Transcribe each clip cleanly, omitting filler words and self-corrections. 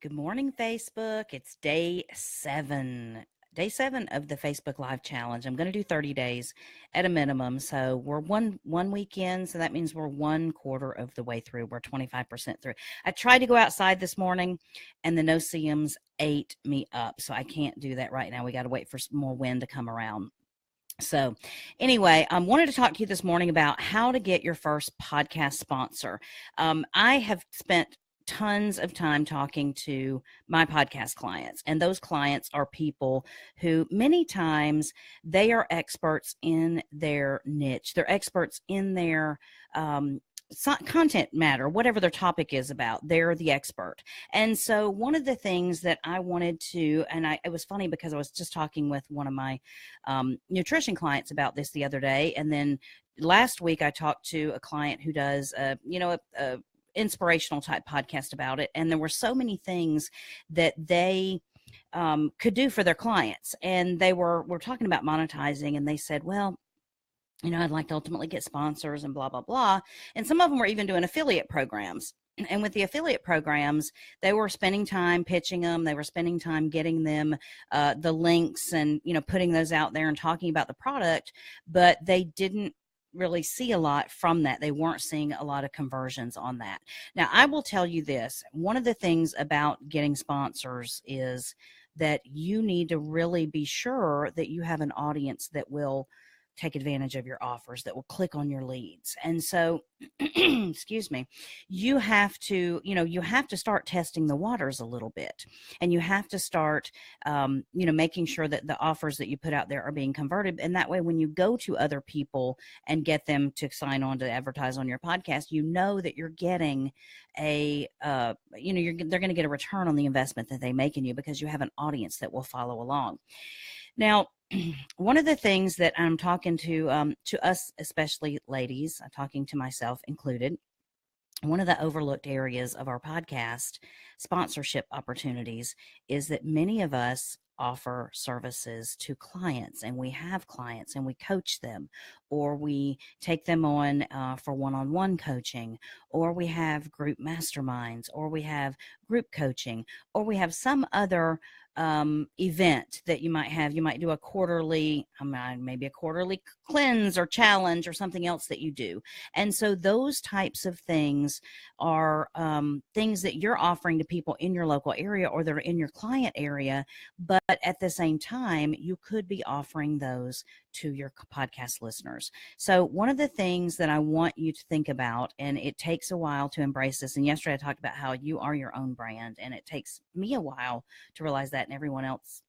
Good morning, Facebook. It's day 7. Day 7 of the Facebook Live Challenge. I'm going to do 30 days at a minimum. So we're one weekend. So that means we're one quarter of the way through. We're 25% through. I tried to go outside this morning and the no-see-ums ate me up. So I can't do that right now. We got to wait for some more wind to come around. So anyway, I wanted to talk to you this morning about how to get your first podcast sponsor. I have spent tons of time talking to my podcast clients, and those clients are people who many times they are experts in their niche. They're experts in their content matter, whatever their topic is about, they're the expert. And so one of the things that I wanted to, it was funny because I was just talking with one of my nutrition clients about this the other day. And then last week I talked to a client who does, a inspirational type podcast about it. And there were so many things that they could do for their clients. And we're talking about monetizing, and they said, well, I'd like to ultimately get sponsors and blah, blah, blah. And some of them were even doing affiliate programs. And with the affiliate programs, they were spending time pitching them. They were spending time getting them the links and, putting those out there and talking about the product, but they didn't really see a lot from that. They weren't seeing a lot of conversions on that. Now, I will tell you this. One of the things about getting sponsors is that you need to really be sure that you have an audience that will take advantage of your offers, that will click on your leads. And so, excuse me, you have to start testing the waters a little bit, and you have to start, making sure that the offers that you put out there are being converted. And that way, when you go to other people and get them to sign on to advertise on your podcast, you know that you're getting they're going to get a return on the investment that they make in you, because you have an audience that will follow along. Now, one of the things that I'm talking to us, especially ladies, I'm talking to myself included, one of the overlooked areas of our podcast sponsorship opportunities is that many of us offer services to clients, and we have clients and we coach them, or we take them on for one-on-one coaching, or we have group masterminds, or we have group coaching, or we have some other event that you might have. You might do a quarterly, maybe a quarterly cleanse or challenge or something else that you do. And so those types of things are things that you're offering to people in your local area or that are in your client area. But at the same time, you could be offering those to your podcast listeners. So one of the things that I want you to think about, and it takes a while to embrace this, and yesterday I talked about how you are your own brand, and it takes me a while to realize that, and everyone else,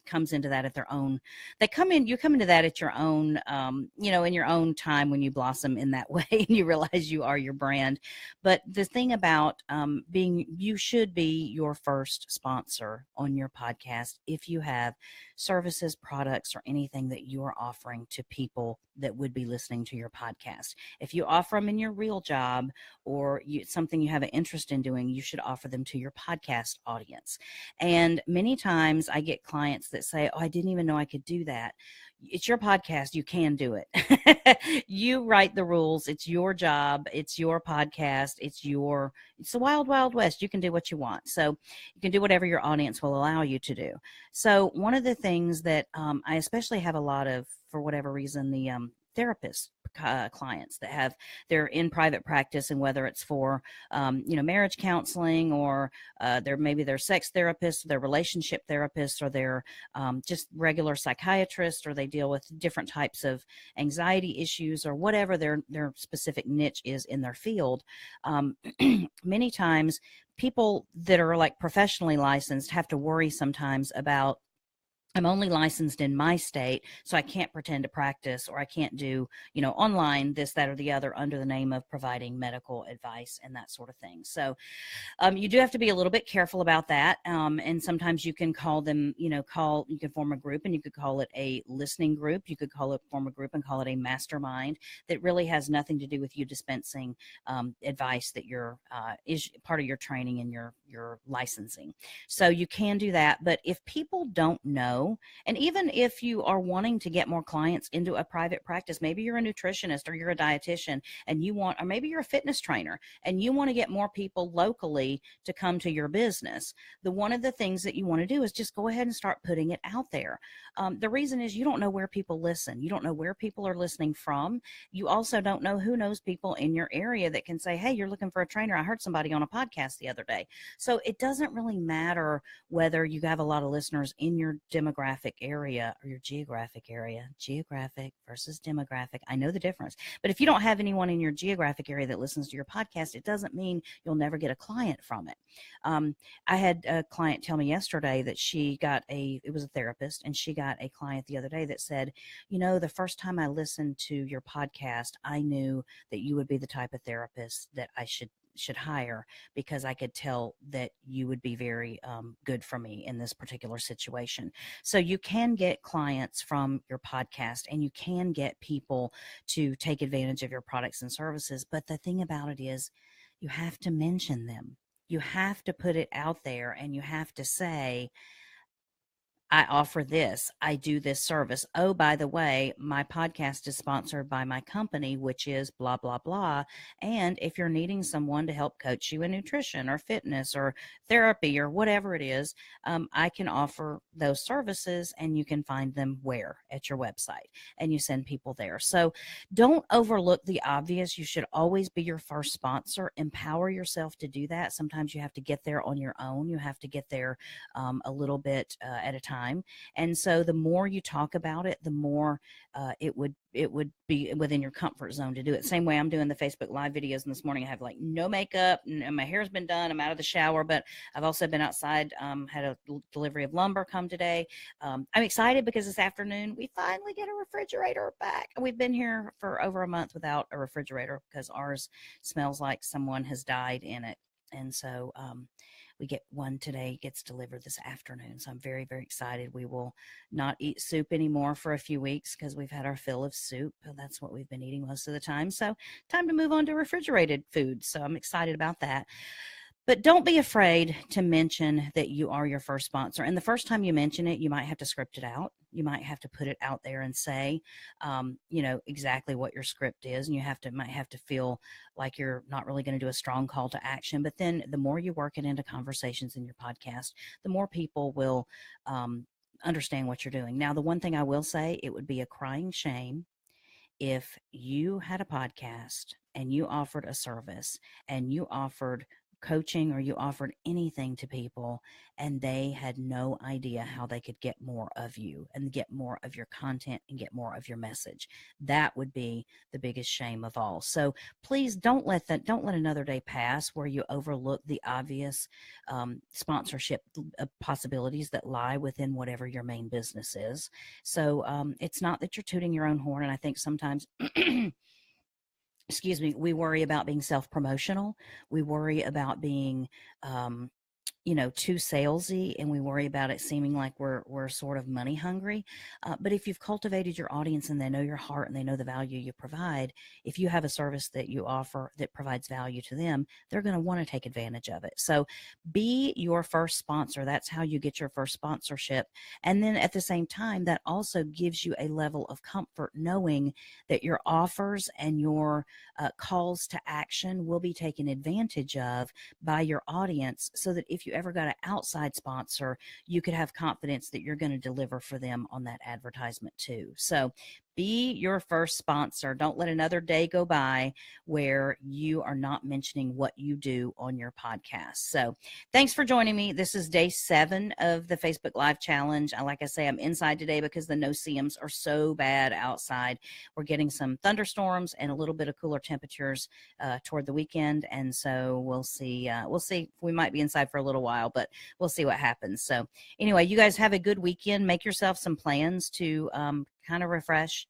comes into that at their own, you come into that at your own, in your own time when you blossom in that way and you realize you are your brand. But the thing about you should be your first sponsor on your podcast if you have services, products, or anything that you are offering to people that would be listening to your podcast. If you offer them in your real job, or something you have an interest in doing, you should offer them to your podcast audience. And many times I get clients that say, oh, I didn't even know I could do that. It's your podcast. You can do it. You write the rules. It's your job. It's your podcast. It's the wild, wild west. You can do what you want. So you can do whatever your audience will allow you to do. So one of the things that I especially have a lot of, for whatever reason, the therapist clients that they're in private practice, and whether it's for marriage counseling, or they're sex therapists, they're relationship therapists, or they're just regular psychiatrists, or they deal with different types of anxiety issues, or whatever their specific niche is in their field. Many times people that are like professionally licensed have to worry sometimes about, I'm only licensed in my state, so I can't pretend to practice, or I can't do, online this, that, or the other under the name of providing medical advice and that sort of thing. So you do have to be a little bit careful about that. And sometimes you can call them, you can form a group, and you could call it a listening group. You could form a group and call it a mastermind that really has nothing to do with you dispensing advice that is part of your training and your licensing. So you can do that. But if people don't know know. And even if you are wanting to get more clients into a private practice, maybe you're a nutritionist or you're a dietitian and you want, or maybe you're a fitness trainer and you want to get more people locally to come to your business. One of the things that you want to do is just go ahead and start putting it out there. The reason is you don't know where people listen. You don't know where people are listening from. You also don't know who knows people in your area that can say, hey, you're looking for a trainer. I heard somebody on a podcast the other day. So it doesn't really matter whether you have a lot of listeners in your demographic area or your geographic area. Geographic versus demographic. I know the difference. But if you don't have anyone in your geographic area that listens to your podcast, it doesn't mean you'll never get a client from it. I had a client tell me yesterday that it was a therapist, and she got a client the other day that said, the first time I listened to your podcast, I knew that you would be the type of therapist that I should hire, because I could tell that you would be very good for me in this particular situation. So you can get clients from your podcast, and you can get people to take advantage of your products and services. But the thing about it is you have to mention them. You have to put it out there, and you have to say, I offer this, I do this service. Oh, by the way, my podcast is sponsored by my company, which is blah, blah, blah. And if you're needing someone to help coach you in nutrition or fitness or therapy or whatever it is, I can offer those services, and you can find them where? At your website, and you send people there. So don't overlook the obvious. You should always be your first sponsor. Empower yourself to do that. Sometimes you have to get there on your own. You have to get there a little bit at a time. And so the more you talk about it, the more it would be within your comfort zone to do it. Same way I'm doing the Facebook Live videos. And this morning I have like no makeup, and my hair's been done. I'm out of the shower, but I've also been outside, had a delivery of lumber come today. I'm excited because this afternoon we finally get a refrigerator back. We've been here for over a month without a refrigerator because ours smells like someone has died in it. And so we get one today, gets delivered this afternoon. So I'm very, very excited. We will not eat soup anymore for a few weeks because we've had our fill of soup. That's what we've been eating most of the time. So time to move on to refrigerated food. So I'm excited about that. But don't be afraid to mention that you are your first sponsor. And the first time you mention it, you might have to script it out. You might have to put it out there and say, exactly what your script is. And you might have to feel like you're not really going to do a strong call to action. But then the more you work it into conversations in your podcast, the more people will understand what you're doing. Now, the one thing I will say, it would be a crying shame if you had a podcast and you offered a service and you offered coaching or you offered anything to people and they had no idea how they could get more of you and get more of your content and get more of your message. That would be the biggest shame of all. So please don't let another day pass where you overlook the obvious sponsorship possibilities that lie within whatever your main business is. So it's not that you're tooting your own horn. And I think sometimes excuse me, we worry about being self-promotional. We worry about being too salesy, and we worry about it seeming like we're sort of money hungry. But if you've cultivated your audience and they know your heart and they know the value you provide, if you have a service that you offer that provides value to them, they're going to want to take advantage of it. So be your first sponsor. That's how you get your first sponsorship. And then at the same time, that also gives you a level of comfort knowing that your offers and your calls to action will be taken advantage of by your audience, so that if you ever got an outside sponsor, you could have confidence that you're going to deliver for them on that advertisement too. So be your first sponsor. Don't let another day go by where you are not mentioning what you do on your podcast. So thanks for joining me. This is day 7 of the Facebook Live Challenge. Like I say, I'm inside today because the no-see-ums are so bad outside. We're getting some thunderstorms and a little bit of cooler temperatures toward the weekend. And so we'll see. We might be inside for a little while, but we'll see what happens. So anyway, you guys have a good weekend. Make yourself some plans to kind of refresh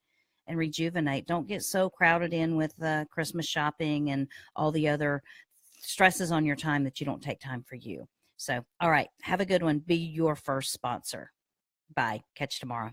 and rejuvenate. Don't get so crowded in with Christmas shopping and all the other stresses on your time that you don't take time for you. So, all right, have a good one. Be your first sponsor. Bye. Catch you tomorrow.